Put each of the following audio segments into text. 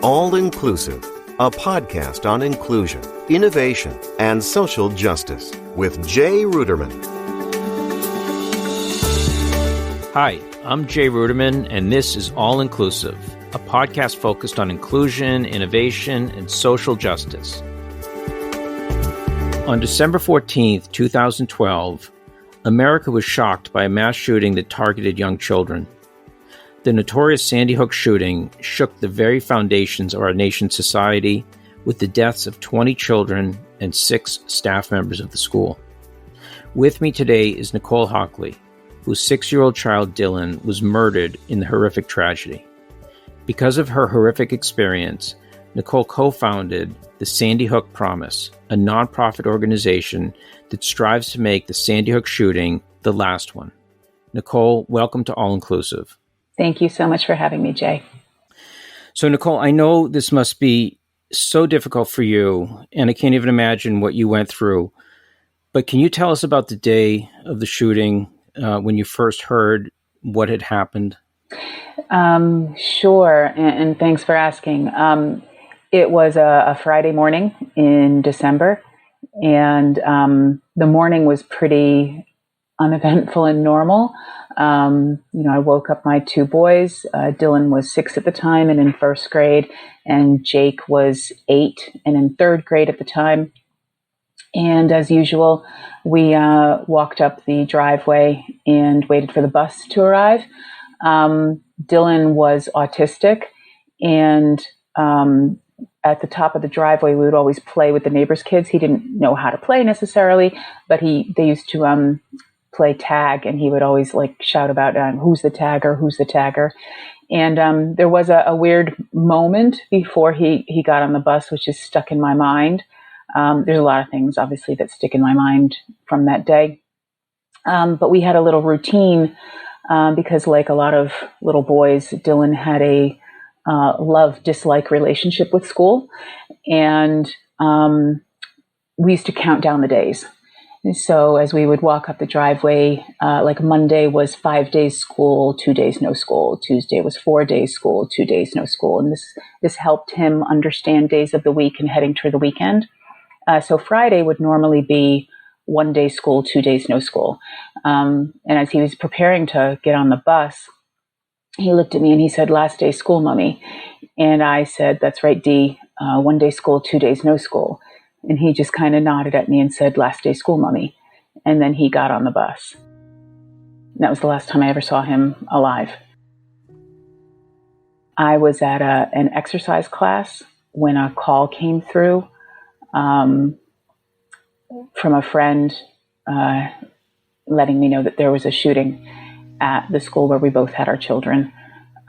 All Inclusive, a podcast on inclusion, innovation, and social justice with Jay Ruderman. Hi, I'm Jay Ruderman, and this is All Inclusive, a podcast focused on inclusion, innovation, and social justice. On December 14th, 2012, America was shocked by a mass shooting that targeted young children. The notorious Sandy Hook shooting shook the very foundations of our nation's society with the deaths of 20 children and 6 staff members of the school. With me today is Nicole Hockley, whose 6-year-old child Dylan was murdered in the horrific tragedy. Because of her horrific experience, Nicole co-founded the Sandy Hook Promise, a nonprofit organization that strives to make the Sandy Hook shooting the last one. Nicole, welcome to All Inclusive. Thank you so much for having me, Jay. So, Nicole, I know this must be so difficult for you, and I can't even imagine what you went through. But can you tell us about the day of the shooting, when you first heard what had happened? Sure, and thanks for asking. It was a Friday morning in December, and the morning was pretty uneventful and normal. I woke up my 2 boys. Dylan was 6 at the time and in 1st grade, and Jake was 8 and in 3rd grade at the time. And as usual, we walked up the driveway and waited for the bus to arrive. Dylan was autistic, and at the top of the driveway, we would always play with the neighbors' kids. He didn't know how to play necessarily, but they used to play tag, and he would always shout about who's the tagger. And there was a weird moment before he got on the bus, which is stuck in my mind. There's a lot of things, obviously, that stick in my mind from that day. But we had a little routine because, like a lot of little boys, Dylan had a love-dislike relationship with school. And we used to count down the days. And so as we would walk up the driveway, Monday was 5 days school, 2 days no school. Tuesday was 4 days school, 2 days no school. And this helped him understand days of the week and heading toward the weekend. So Friday would normally be 1 day school, 2 days no school. And as he was preparing to get on the bus, he looked at me and he said, "Last day school, Mommy." And I said, "That's right, D, 1 day school, 2 days no school." And he just kind of nodded at me and said, "Last day school, Mommy." And then he got on the bus. And that was the last time I ever saw him alive. I was at an exercise class when a call came through from a friend letting me know that there was a shooting at the school where we both had our children.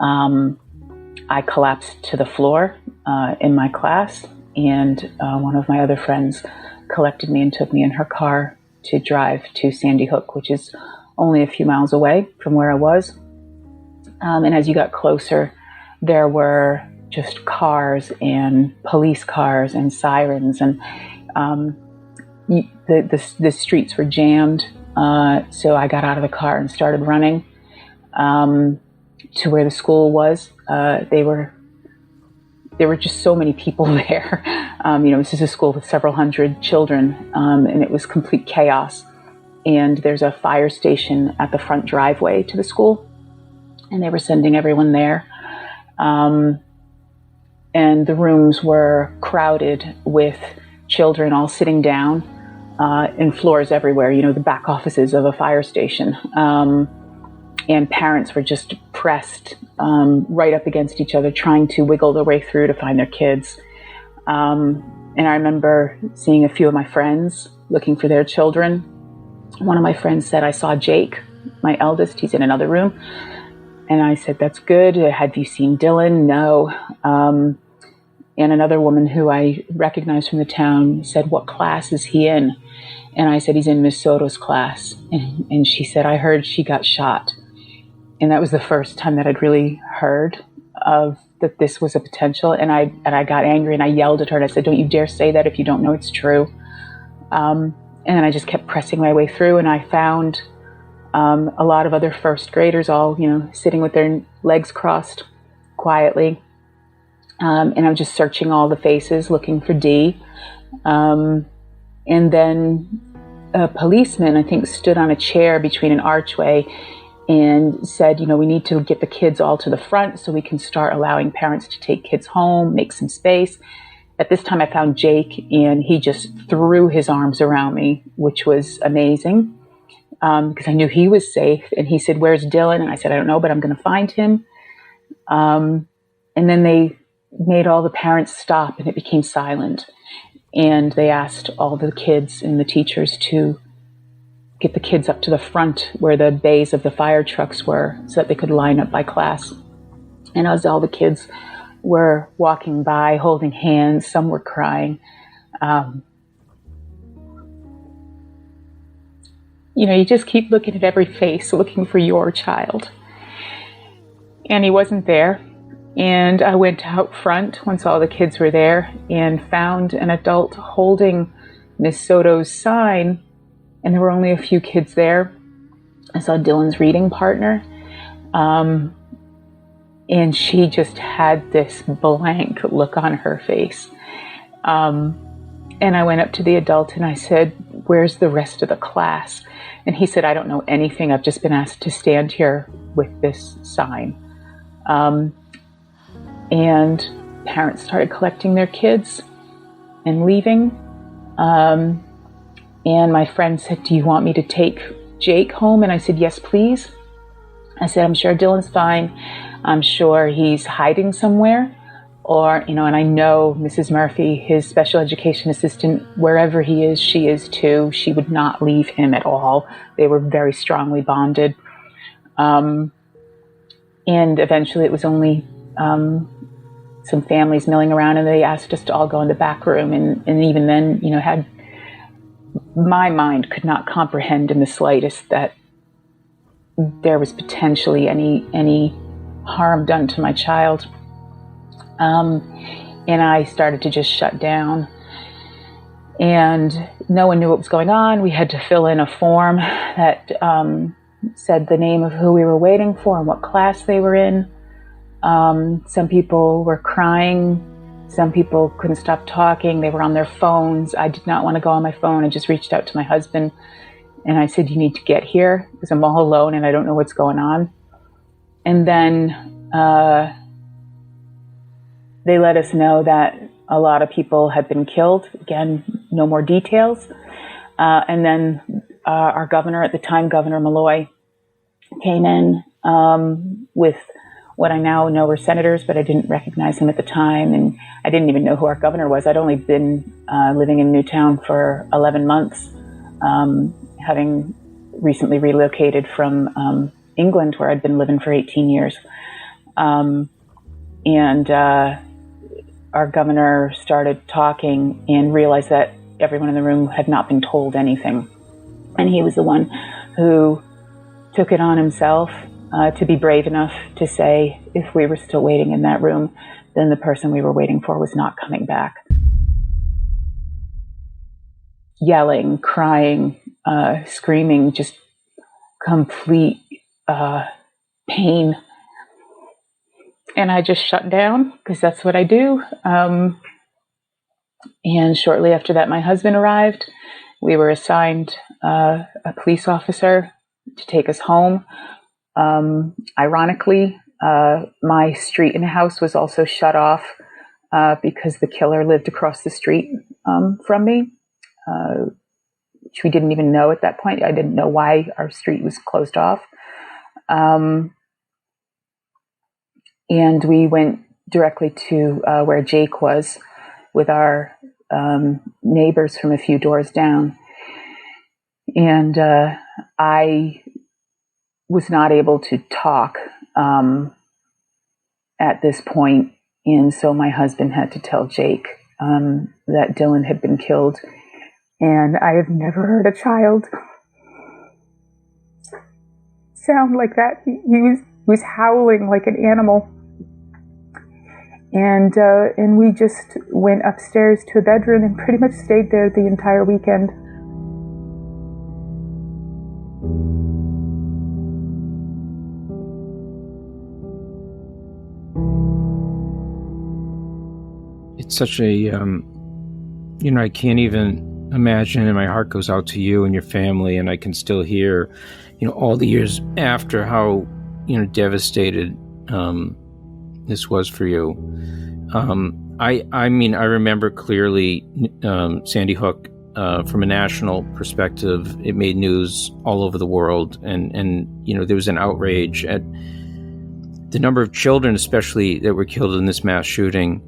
I collapsed to the floor in my class, and one of my other friends collected me and took me in her car to drive to Sandy Hook, which is only a few miles away from where I was. And as you got closer, there were just cars and police cars and sirens, and the streets were jammed. So I got out of the car and started running to where the school was. There were just so many people there. This is a school with several hundred children, and it was complete chaos. And there's a fire station at the front driveway to the school, and they were sending everyone there. And the rooms were crowded with children all sitting down, and floors everywhere, the back offices of a fire station. And parents were just pressed right up against each other, trying to wiggle their way through to find their kids. And I remember seeing a few of my friends looking for their children. One of my friends said, "I saw Jake, my eldest. He's in another room." And I said, "That's good. Have you seen Dylan?" "No." And another woman who I recognized from the town said, "What class is he in?" And I said, "He's in Miss Soto's class." And she said, "I heard she got shot." And that was the first time that I'd really heard of that this was a potential. And I got angry and I yelled at her and I said, "Don't you dare say that if you don't know it's true." And then I just kept pressing my way through, and I found a lot of other 1st graders all, sitting with their legs crossed quietly. And I'm just searching all the faces looking for D. And then a policeman, I think, stood on a chair between an archway and said, we need to get the kids all to the front so we can start allowing parents to take kids home, make some space. At this time, I found Jake, and he just threw his arms around me, which was amazing, because I knew he was safe. And he said, "Where's Dylan?" And I said, "I don't know, but I'm going to find him." And then they made all the parents stop, and it became silent. And they asked all the kids and the teachers to get the kids up to the front where the bays of the fire trucks were so that they could line up by class. And as all the kids were walking by holding hands, some were crying. You just keep looking at every face, looking for your child. And he wasn't there. And I went out front once all the kids were there and found an adult holding Miss Soto's sign. And there were only a few kids there. I saw Dylan's reading partner. And she just had this blank look on her face. And I went up to the adult and I said, "Where's the rest of the class?" And he said, "I don't know anything. I've just been asked to stand here with this sign." And parents started collecting their kids and leaving. And my friend said, "Do you want me to take Jake home?" And I said, "Yes, please." I said, "I'm sure Dylan's fine. I'm sure he's hiding somewhere." And I know Mrs. Murphy, his special education assistant, wherever he is, she is too. She would not leave him at all. They were very strongly bonded. And eventually it was only some families milling around, and they asked us to all go in the back room. And even then, my mind could not comprehend in the slightest that there was potentially any harm done to my child. And I started to just shut down. And no one knew what was going on. We had to fill in a form that said the name of who we were waiting for and what class they were in. Some people were crying. Some people couldn't stop talking. They were on their phones. I did not want to go on my phone. I just reached out to my husband and I said, "You need to get here because I'm all alone and I don't know what's going on." And then they let us know that a lot of people had been killed. Again, no more details. And then our governor at the time, Governor Malloy, came in with what I now know were senators, but I didn't recognize him at the time. And I didn't even know who our governor was. I'd only been living in Newtown for 11 months, having recently relocated from England, where I'd been living for 18 years. And our governor started talking and realized that everyone in the room had not been told anything. And he was the one who took it on himself to be brave enough to say, if we were still waiting in that room, then the person we were waiting for was not coming back. Yelling, crying, screaming, just complete pain. And I just shut down because that's what I do. And shortly after that, my husband arrived. We were assigned a police officer to take us home. Ironically, my street and house was also shut off because the killer lived across the street from me, which we didn't even know at that point. I didn't know why our street was closed off. And we went directly to where Jake was with our neighbors from a few doors down. And I was not able to talk at this point. And so my husband had to tell Jake that Dylan had been killed. And I have never heard a child sound like that. He was howling like an animal. And we just went upstairs to a bedroom and pretty much stayed there the entire weekend. such a, I can't even imagine, and my heart goes out to you and your family, and I can still hear, all the years after how, devastated this was for you. I mean, I remember clearly Sandy Hook from a national perspective. It made news all over the world, and there was an outrage at the number of children, especially that were killed in this mass shooting.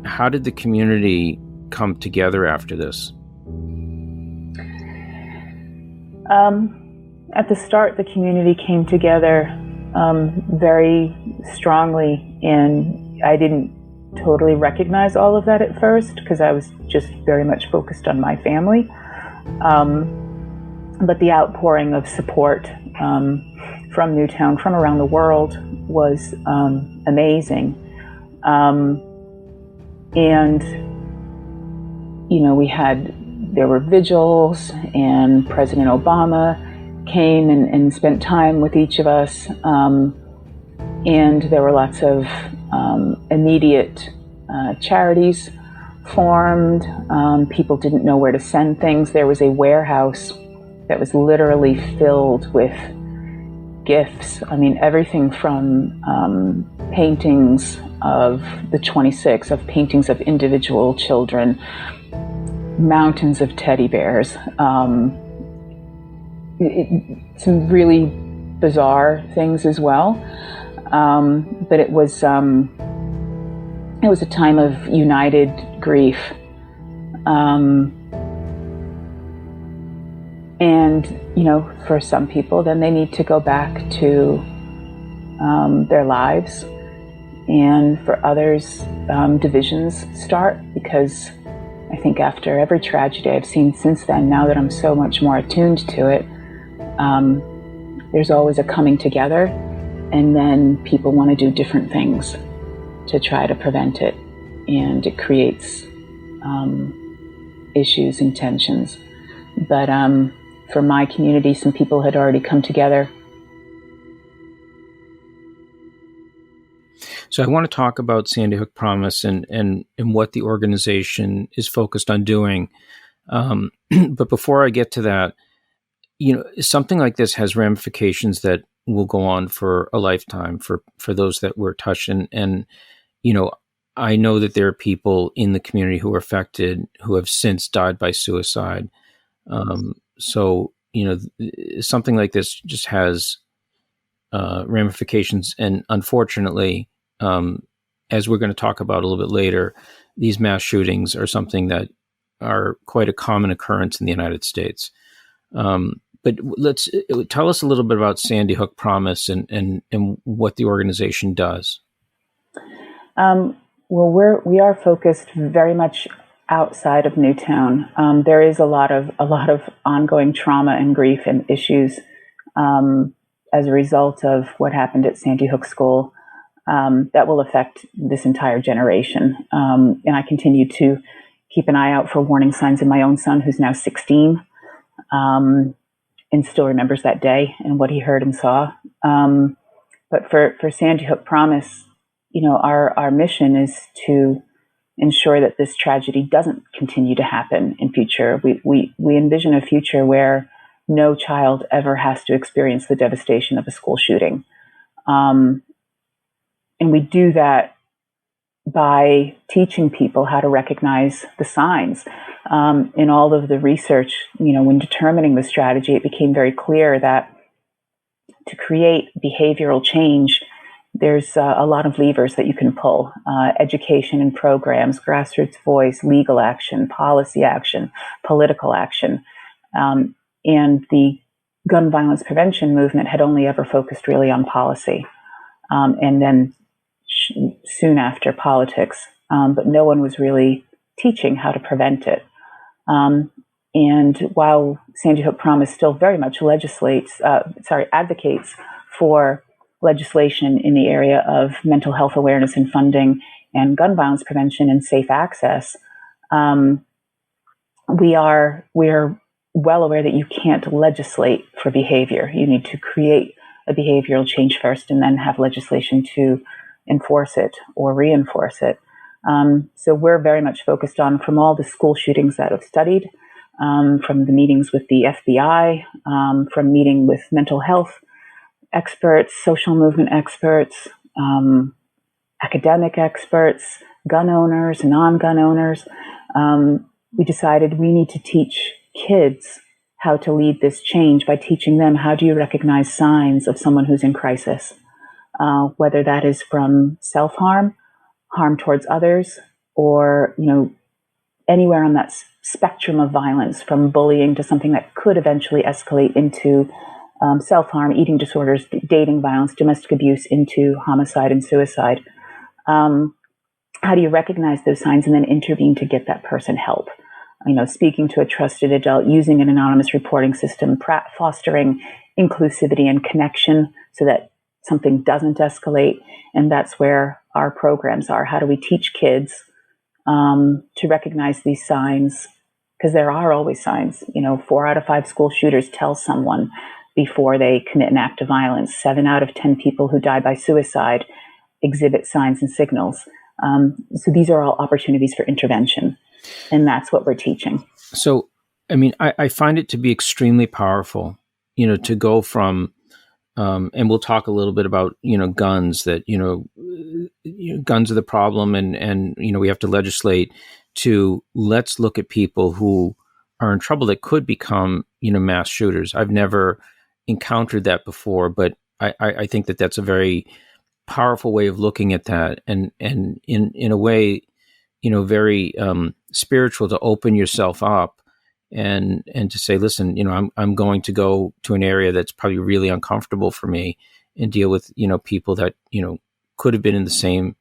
How did the community come together after this? At the start, the community came together very strongly, and I didn't totally recognize all of that at first because I was just very much focused on my family. But the outpouring of support from Newtown, from around the world, was amazing. And, there were vigils, and President Obama came and spent time with each of us. And there were lots of immediate charities formed. People didn't know where to send things. There was a warehouse that was literally filled with gifts. I mean, everything from paintings of the 26, of paintings of individual children, mountains of teddy bears, some really bizarre things as well. But it was a time of united grief. And, for some people, then they need to go back to their lives. And for others, divisions start, because I think after every tragedy I've seen since then, now that I'm so much more attuned to it, there's always a coming together, and then people want to do different things to try to prevent it. And it creates issues and tensions. But for my community, some people had already come together. So I want to talk about Sandy Hook Promise and what the organization is focused on doing. But before I get to that, something like this has ramifications that will go on for a lifetime for those that were touched. And I know that there are people in the community who are affected who have since died by suicide. So something like this just has ramifications. And unfortunately, as we're going to talk about a little bit later, these mass shootings are something that are quite a common occurrence in the United States. But tell us a little bit about Sandy Hook Promise and what the organization does. Well, we are focused very much outside of Newtown. There is a lot of ongoing trauma and grief and issues as a result of what happened at Sandy Hook School that will affect this entire generation. And I continue to keep an eye out for warning signs in my own son, who's now 16, and still remembers that day and what he heard and saw. But for Sandy Hook Promise, our mission is to ensure that this tragedy doesn't continue to happen in future. We envision a future where no child ever has to experience the devastation of a school shooting. And we do that by teaching people how to recognize the signs. In all of the research, when determining the strategy, it became very clear that to create behavioral change, there's a lot of levers that you can pull. Education and programs, grassroots voice, legal action, policy action, political action. And the gun violence prevention movement had only ever focused really on policy. And then soon after, politics. But no one was really teaching how to prevent it. And while Sandy Hook Promise still very much advocates for legislation in the area of mental health awareness and funding and gun violence prevention and safe access, we are well aware that you can't legislate for behavior. You need to create a behavioral change first and then have legislation to enforce it or reinforce it. So we're very much focused on, from all the school shootings that I've studied, from the meetings with the FBI, from meeting with mental health experts, social movement experts, academic experts, gun owners, non-gun owners. We decided we need to teach kids how to lead this change by teaching them, how do you recognize signs of someone who's in crisis, whether that is from self-harm, harm towards others, or anywhere on that spectrum of violence, from bullying to something that could eventually escalate into self-harm, eating disorders, dating violence, domestic abuse, into homicide and suicide. How do you recognize those signs and then intervene to get that person help? Speaking to a trusted adult, using an anonymous reporting system, fostering inclusivity and connection so that something doesn't escalate. And that's where our programs are. How do we teach kids to recognize these signs? Because there are always signs. 4 out of 5 school shooters tell someone before they commit an act of violence. 7 out of 10 people who die by suicide exhibit signs and signals. So these are all opportunities for intervention. And that's what we're teaching. So, I find it to be extremely powerful, to go from, and we'll talk a little bit about, guns, that, guns are the problem and we have to legislate, to let's look at people who are in trouble that could become, mass shooters. I've never encountered that before, but I think that that's a very powerful way of looking at that, and in a way, very spiritual, to open yourself up and to say, listen, I'm going to go to an area that's probably really uncomfortable for me and deal with people that could have been in the same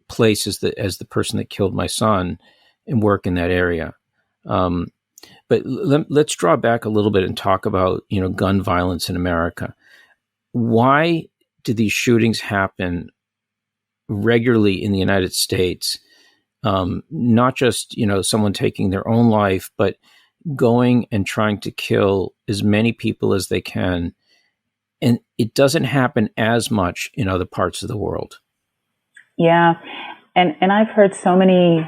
place as the person that killed my son, and work in that area. But let's draw back a little bit and talk about gun violence in America. Why do these shootings happen regularly in the United States? Not just, someone taking their own life, but going and trying to kill as many people as they can. And it doesn't happen as much in other parts of the world. Yeah. And I've heard so many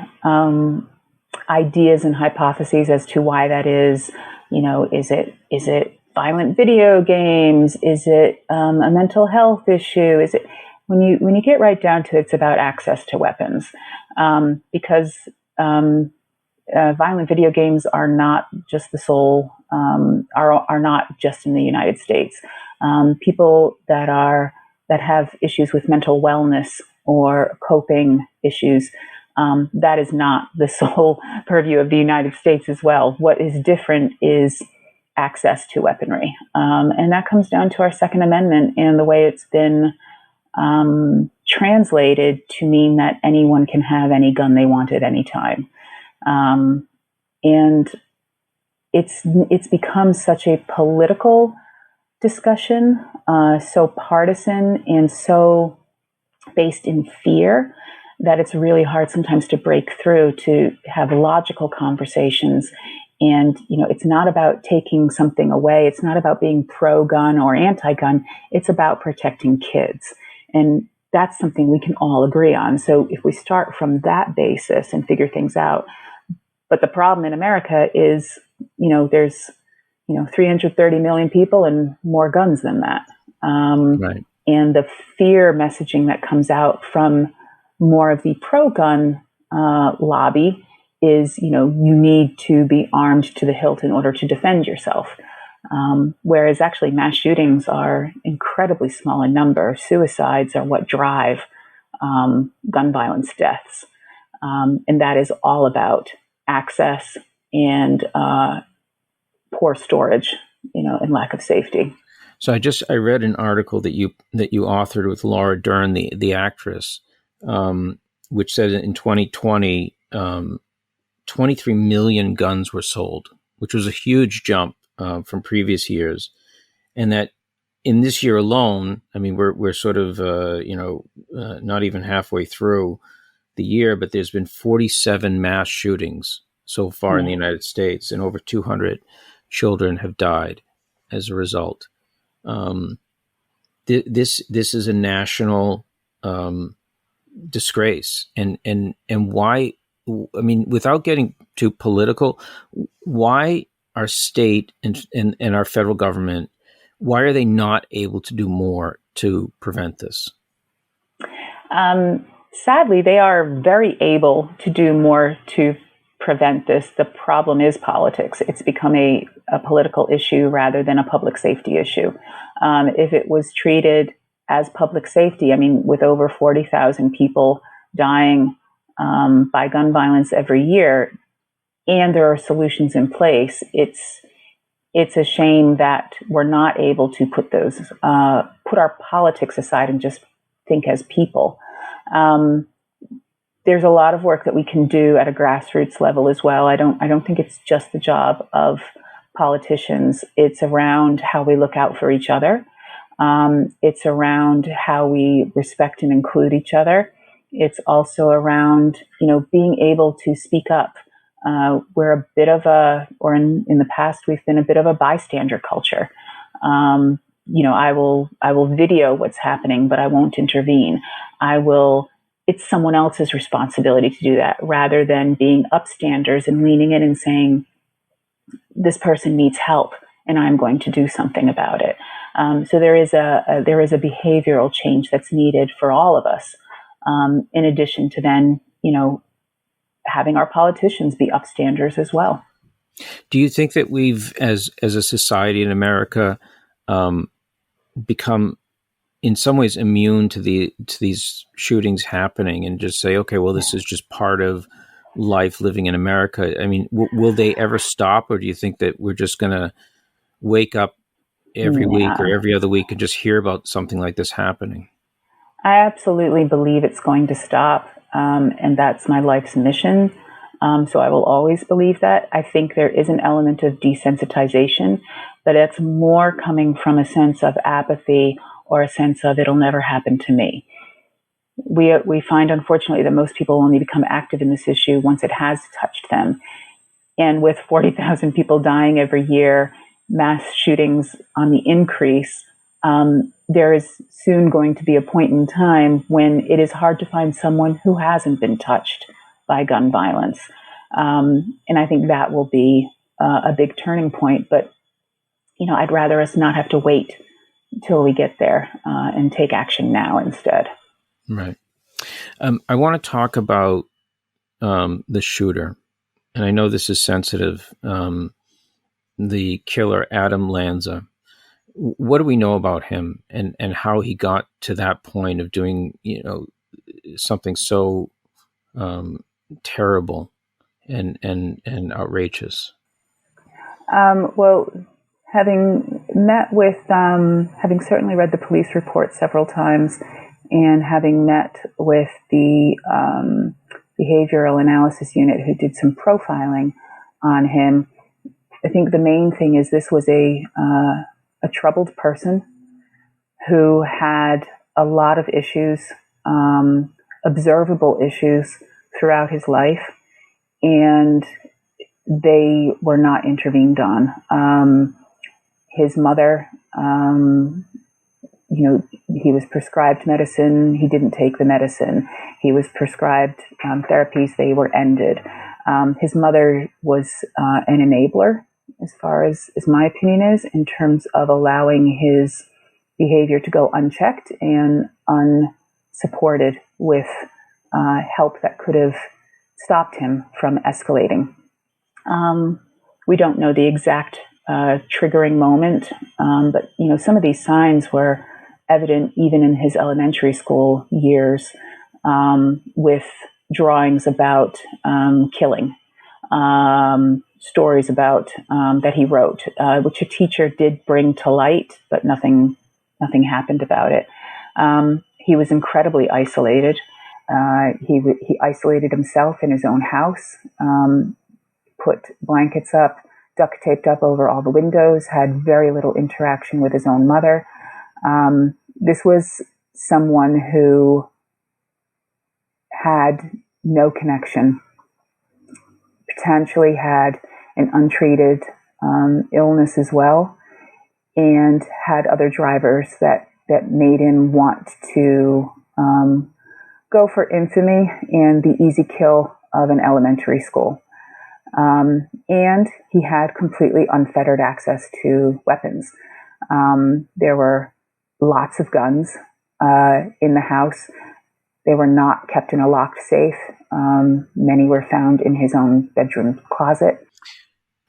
ideas and hypotheses as to why that is. Is it violent video games? Is it a mental health issue? Is it, when you get right down to it, it's about access to weapons, because violent video games are not just the sole, are not just in the United States. People that have issues with mental wellness or coping issues, that is not the sole purview of the United States as well. What is different is access to weaponry. And that comes down to our Second Amendment and the way it's been translated to mean that anyone can have any gun they want at any time. And it's become such a political discussion, so partisan and so based in fear, that it's really hard sometimes to break through to have logical conversations. And, it's not about taking something away. It's not about being pro-gun or anti-gun. It's about protecting kids. And that's something we can all agree on. So if we start from that basis and figure things out, but the problem in America is, there's, 330 million people and more guns than that. Right. And the fear messaging that comes out from more of the pro-gun lobby is, you need to be armed to the hilt in order to defend yourself. Whereas actually mass shootings are incredibly small in number. Suicides are what drive gun violence deaths. And that is all about access and poor storage, and lack of safety. So I read an article that you authored with Laura Dern, the actress, which said in 2020, 23 million guns were sold, which was a huge jump from previous years, and that in this year alone, we're sort of not even halfway through the year, but there's been 47 mass shootings so far in the United States, and over 200 children have died as a result. This is a national disgrace. And why, I mean, without getting too political, why our state and our federal government, why are they not able to do more to prevent this? Sadly, they are very able to do more to prevent this. The problem is politics. It's become a political issue rather than a public safety issue. If it was treated as public safety, I mean, with over 40,000 people dying by gun violence every year, and there are solutions in place, it's a shame that we're not able to put our politics aside and just think as people. There's a lot of work that we can do at a grassroots level as well. I don't think it's just the job of politicians. It's around how we look out for each other. It's around how we respect and include each other. It's also around, being able to speak up. We're a bit of in the past, we've been a bit of a bystander culture. I will video what's happening, but I won't intervene. It's someone else's responsibility to do that, rather than being upstanders and leaning in and saying, this person needs help and I'm going to do something about it. So there is a behavioral change that's needed for all of us. In addition to then, having our politicians be upstanders as well. Do you think that we've, as a society in America, become in some ways immune to these shootings happening, and just say, okay, well, this is just part of life living in America? I mean, will they ever stop, or do you think that we're just going to wake up every week or every other week and just hear about something like this happening? I absolutely believe it's going to stop, and that's my life's mission. So I will always believe that. I think there is an element of desensitization, but it's more coming from a sense of apathy or a sense of it'll never happen to me. We find, unfortunately, that most people only become active in this issue once it has touched them. And with 40,000 people dying every year, mass shootings on the increase, there is soon going to be a point in time when it is hard to find someone who hasn't been touched by gun violence. And I think that will be a big turning point. But, I'd rather us not have to wait until we get there and take action now instead. Right. I want to talk about the shooter. And I know this is sensitive. The killer, Adam Lanza. What do we know about him and how he got to that point of doing, something so terrible and outrageous? Well, having met with, having certainly read the police report several times, and having met with the behavioral analysis unit who did some profiling on him, I think the main thing is this was a troubled person who had a lot of issues, observable issues throughout his life, and they were not intervened on. His mother, he was prescribed medicine. He didn't take the medicine. He was prescribed therapies. They were ended. His mother was an enabler, as far as my opinion is, in terms of allowing his behavior to go unchecked and unsupported with help that could have stopped him from escalating. We don't know the exact triggering moment, but some of these signs were evident even in his elementary school years, with drawings about killing, stories about that he wrote, which a teacher did bring to light, but nothing happened about it. He was incredibly isolated. He isolated himself in his own house, put blankets up, duct taped up over all the windows, had very little interaction with his own mother. This was someone who had no connection, potentially had an untreated illness as well, and had other drivers that made him want to go for infamy and the easy kill of an elementary school. And he had completely unfettered access to weapons. There were lots of guns in the house. They were not kept in a locked safe. Many were found in his own bedroom closet.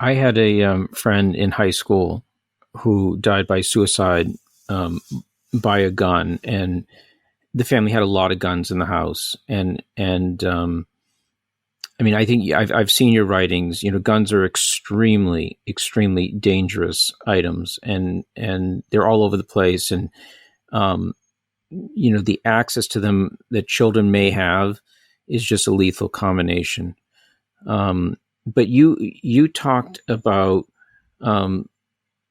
I had a friend in high school who died by suicide by a gun, and the family had a lot of guns in the house. And I mean, I think I've seen your writings. You know, guns are extremely, extremely dangerous items, and they're all over the place. And you know, the access to them that children may have is just a lethal combination. But you talked about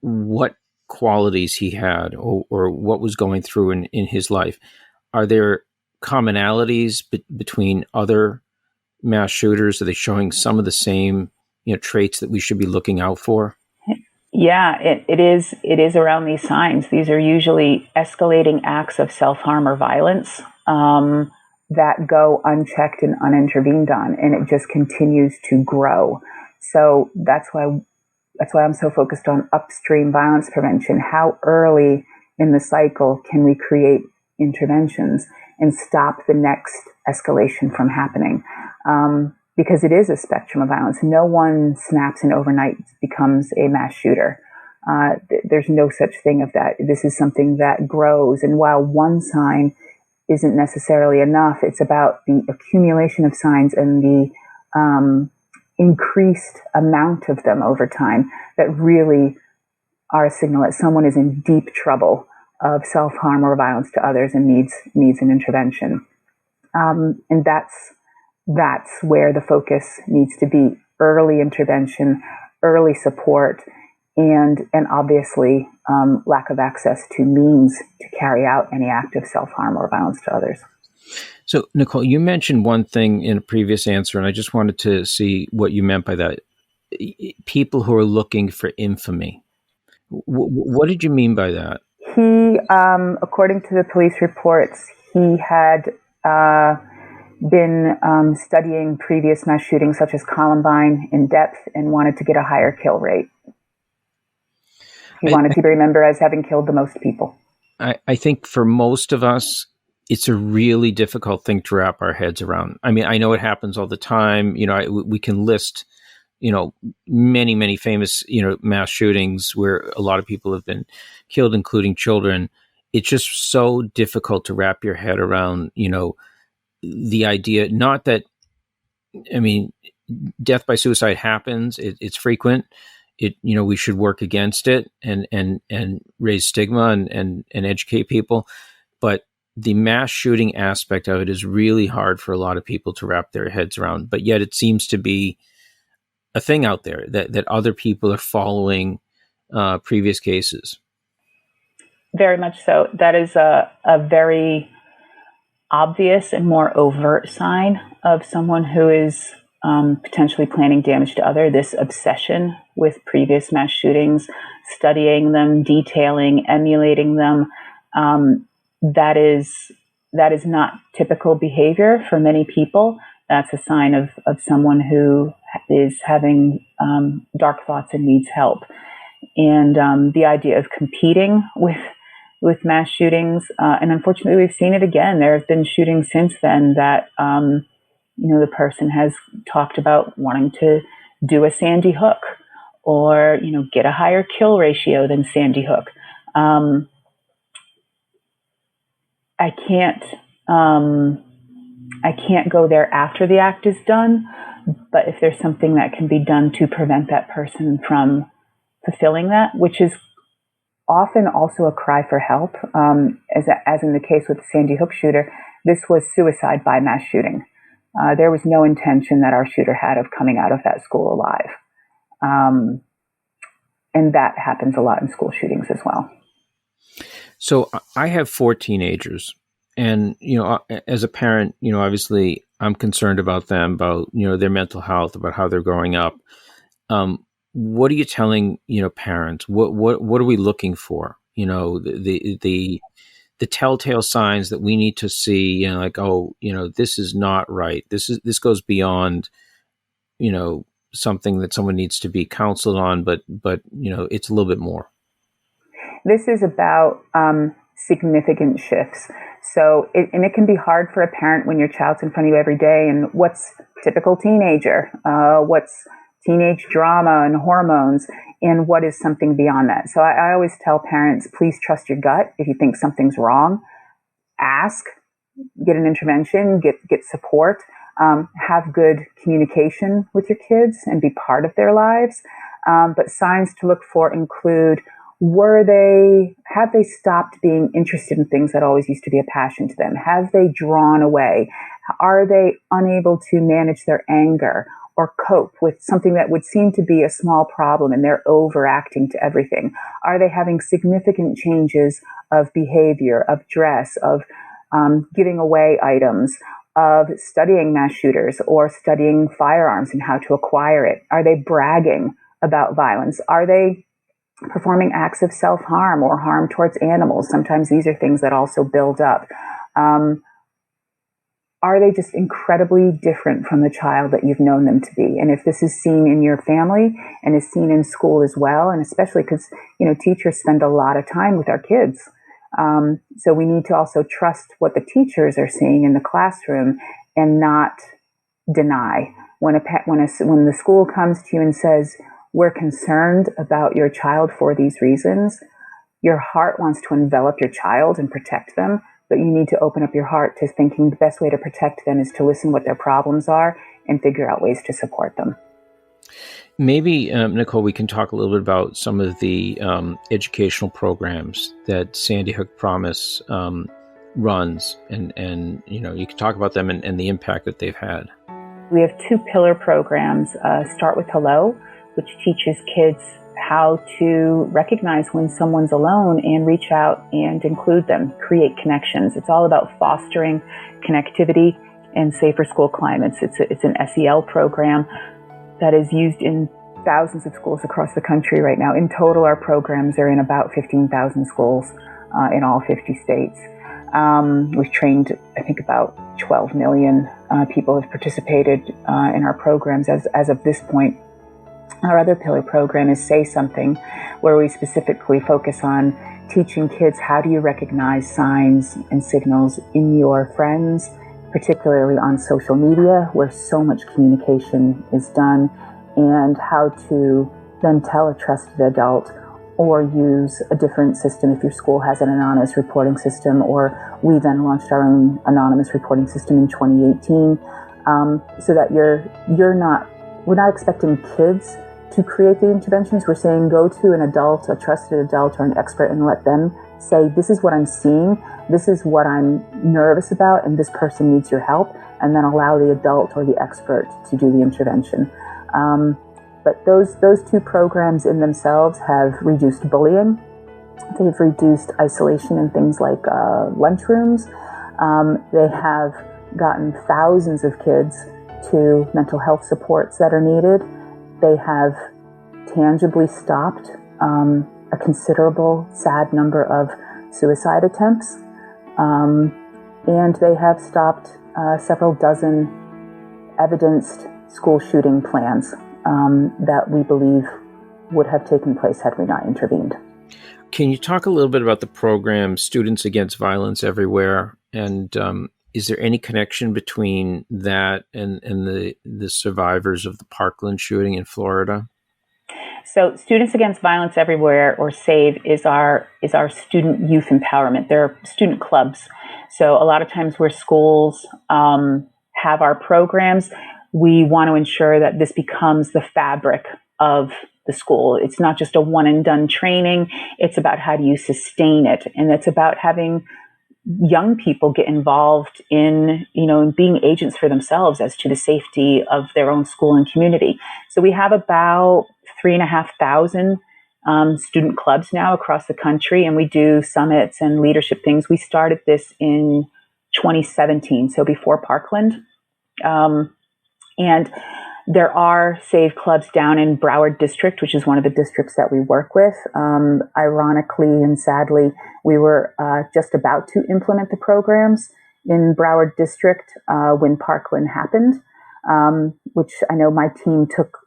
what qualities he had, or what was going through in his life. Are there commonalities between other mass shooters? Are they showing some of the same, you know, traits that we should be looking out for? Yeah, it is around these signs. These are usually escalating acts of self-harm or violence that go unchecked and unintervened on, and it just continues to grow. So that's why I'm so focused on upstream violence prevention. How early in the cycle can we create interventions and stop the next escalation from happening? Because it is a spectrum of violence. No one snaps and overnight becomes a mass shooter. There's no such thing of that. This is something that grows. And while one sign isn't necessarily enough, it's about the accumulation of signs and the increased amount of them over time that really are a signal that someone is in deep trouble of self-harm or violence to others and needs an intervention. And that's where the focus needs to be: early intervention, early support, and obviously lack of access to means to carry out any act of self-harm or violence to others. So, Nicole, you mentioned one thing in a previous answer, and I just wanted to see what you meant by that. People who are looking for infamy. What did you mean by that? He, according to the police reports, he had been studying previous mass shootings such as Columbine in depth and wanted to get a higher kill rate. He wanted to be remembered as having killed the most people. I think for most of us, it's a really difficult thing to wrap our heads around. I mean, I know it happens all the time. You know, we can list, you know, many, many famous, you know, mass shootings where a lot of people have been killed, including children. It's just so difficult to wrap your head around, you know, the idea, not that, I mean, death by suicide happens. It's frequent. You know, we should work against it and raise stigma and educate people. But the mass shooting aspect of it is really hard for a lot of people to wrap their heads around. But yet it seems to be a thing out there that other people are following previous cases. Very much so. That is a very obvious and more overt sign of someone who is potentially planning damage to others. This obsession with previous mass shootings, studying them, detailing, emulating them. That is not typical behavior for many people. That's a sign of someone who is having dark thoughts and needs help. And the idea of competing with mass shootings, and unfortunately we've seen it again. There have been shootings since then that you know, the person has talked about wanting to do a Sandy Hook, or, you know, get a higher kill ratio than Sandy Hook. I can't go there after the act is done, but if there's something that can be done to prevent that person from fulfilling that, which is often also a cry for help, as in the case with the Sandy Hook shooter, this was suicide by mass shooting. There was no intention that our shooter had of coming out of that school alive. And that happens a lot in school shootings as well. So I have 4 teenagers, and, you know, as a parent, you know, obviously I'm concerned about them, about, you know, their mental health, about how they're growing up. What are you telling, you know, parents? What are we looking for? You know, the the telltale signs that we need to see, like, oh, this is not right. This goes beyond, something that someone needs to be counseled on, but it's a little bit more. This is about significant shifts. So, it can be hard for a parent when your child's in front of you every day, and what's typical teenager, what's teenage drama and hormones, and what is something beyond that. So I always tell parents, please trust your gut. If you think something's wrong, ask, get an intervention, get support, have good communication with your kids and be part of their lives. But signs to look for include, have they stopped being interested in things that always used to be a passion to them? Have they drawn away? Are they unable to manage their anger or cope with something that would seem to be a small problem and they're overacting to everything? Are they having significant changes of behavior, of dress, of giving away items, of studying mass shooters or studying firearms and how to acquire it? Are they bragging about violence? Are they performing acts of self-harm or harm towards animals? Sometimes these are things that also build up. Are they just incredibly different from the child that you've known them to be? And if this is seen in your family and is seen in school as well, and especially because, teachers spend a lot of time with our kids. So we need to also trust what the teachers are seeing in the classroom and not deny. When the school comes to you and says, we're concerned about your child for these reasons, your heart wants to envelop your child and protect them. But you need to open up your heart to thinking the best way to protect them is to listen what their problems are and figure out ways to support them. Maybe, Nicole, we can talk a little bit about some of the educational programs that Sandy Hook Promise runs, and you can talk about them and the impact that they've had. We have 2 pillar programs. Start with Hello, which teaches kids how to recognize when someone's alone and reach out and include them, create connections. It's all about fostering connectivity and safer school climates. It's an SEL program that is used in thousands of schools across the country right now. In total, our programs are in about 15,000 schools in all 50 states. We've trained, I think, about 12 million people have participated in our programs as of this point. Our other pillar program is Say Something, where we specifically focus on teaching kids how do you recognize signs and signals in your friends, particularly on social media, where so much communication is done, and how to then tell a trusted adult or use a different system if your school has an anonymous reporting system, or we then launched our own anonymous reporting system in 2018, so that we're not expecting kids to create the interventions. We're saying go to an adult, a trusted adult or an expert, and let them say, this is what I'm seeing, this is what I'm nervous about, and this person needs your help, and then allow the adult or the expert to do the intervention. But those 2 programs in themselves have reduced bullying. They've reduced isolation in things like lunchrooms. They have gotten thousands of kids to mental health supports that are needed. They have tangibly stopped a considerable, sad number of suicide attempts. And they have stopped several dozen evidenced school shooting plans that we believe would have taken place had we not intervened. Can you talk a little bit about the program Students Against Violence Everywhere? And is there any connection between that and the survivors of the Parkland shooting in Florida? So Students Against Violence Everywhere, or SAVE, is our student youth empowerment. They're student clubs. So a lot of times where schools have our programs, we want to ensure that this becomes the fabric of the school. It's not just a one and done training. It's about how do you sustain it. And it's about having young people get involved in being agents for themselves as to the safety of their own school and community. So we have about 3,500 student clubs now across the country, and we do summits and leadership things. We started this in 2017, so before Parkland. And There are SAVE clubs down in Broward District, which is one of the districts that we work with. Ironically and sadly, we were just about to implement the programs in Broward District when Parkland happened, which I know my team took.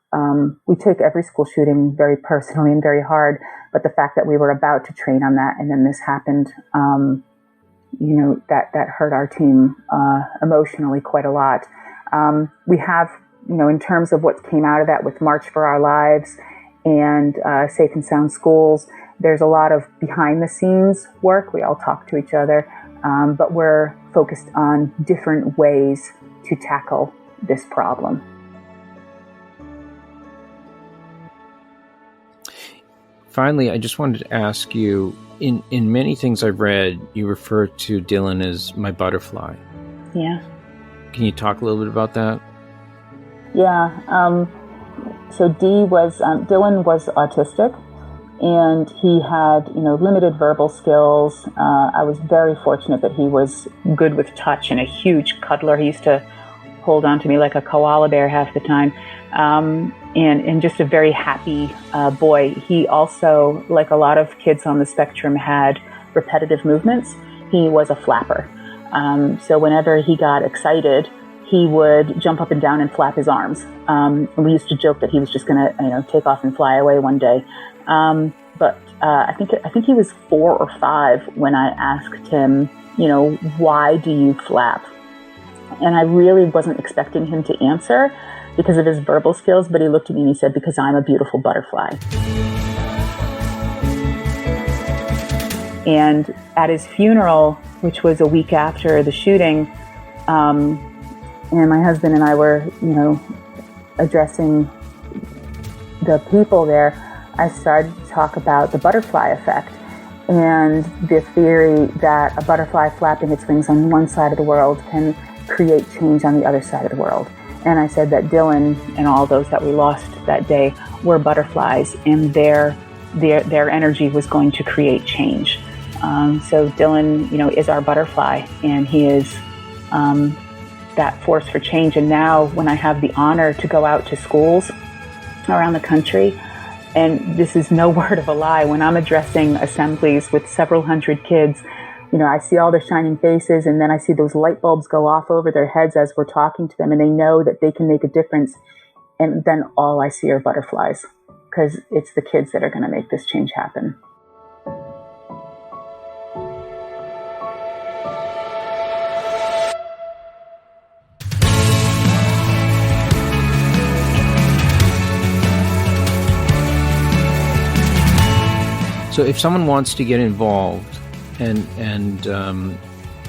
We take every school shooting very personally and very hard, but the fact that we were about to train on that and then this happened, that hurt our team emotionally quite a lot. We have, in terms of what came out of that with March for Our Lives and Safe and Sound Schools, there's a lot of behind the scenes work. We all talk to each other, but we're focused on different ways to tackle this problem. Finally, I just wanted to ask you, in many things I've read, you refer to Dylan as my butterfly. Yeah. Can you talk a little bit about that? Yeah. So Dylan was autistic, and he had, limited verbal skills. I was very fortunate that he was good with touch and a huge cuddler. He used to hold on to me like a koala bear half the time. And just a very happy boy. He also, like a lot of kids on the spectrum, had repetitive movements. He was a flapper. So whenever he got excited, he would jump up and down and flap his arms. And we used to joke that he was just going to, take off and fly away one day. But I think he was 4 or 5 when I asked him, why do you flap? And I really wasn't expecting him to answer because of his verbal skills, but he looked at me and he said, because I'm a beautiful butterfly. And at his funeral, which was a week after the shooting, and my husband and I were, addressing the people there, I started to talk about the butterfly effect and the theory that a butterfly flapping its wings on one side of the world can create change on the other side of the world. And I said that Dylan and all those that we lost that day were butterflies, and their energy was going to create change. So Dylan, is our butterfly, and he is that force for change. And now when I have the honor to go out to schools around the country, and this is no word of a lie, when I'm addressing assemblies with several hundred kids, I see all their shining faces, and then I see those light bulbs go off over their heads as we're talking to them, and they know that they can make a difference. And then all I see are butterflies, because it's the kids that are going to make this change happen. So if someone wants to get involved, and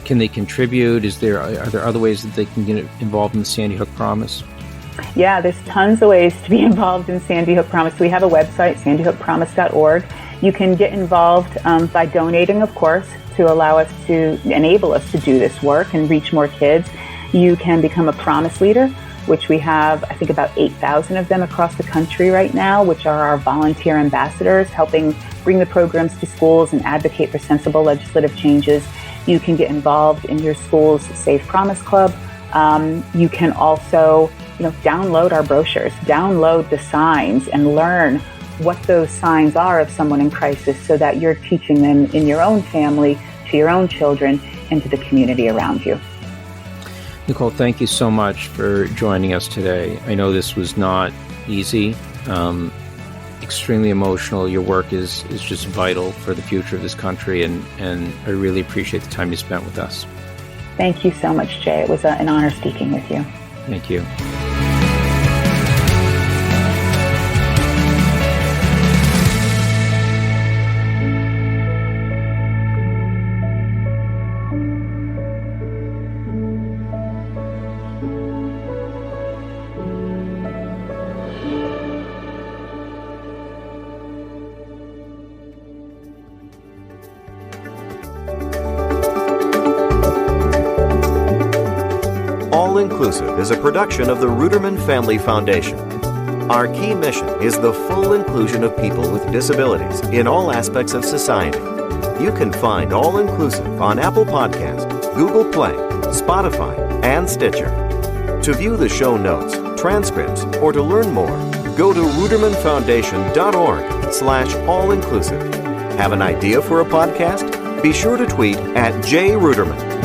can they contribute? Are there other ways that they can get involved in the Sandy Hook Promise? Yeah, there's tons of ways to be involved in Sandy Hook Promise. We have a website, sandyhookpromise.org. You can get involved by donating, of course, to enable us to do this work and reach more kids. You can become a Promise Leader, which we have, I think, about 8,000 of them across the country right now, which are our volunteer ambassadors helping bring the programs to schools and advocate for sensible legislative changes. You can get involved in your school's Safe Promise Club. You can also, download our brochures, download the signs, and learn what those signs are of someone in crisis so that you're teaching them in your own family, to your own children, and to the community around you. Nicole, thank you so much for joining us today. I know this was not easy, extremely emotional. Your work is just vital for the future of this country, and I really appreciate the time you spent with us. Thank you so much, Jay. It was an honor speaking with you. Thank you. All Inclusive is a production of the Ruderman Family Foundation. Our key mission is the full inclusion of people with disabilities in all aspects of society. You can find All Inclusive on Apple Podcasts, Google Play, Spotify, and Stitcher. To view the show notes, transcripts, or to learn more, go to rudermanfoundation.org/all-inclusive. Have an idea for a podcast? Be sure to tweet at Jay Ruderman.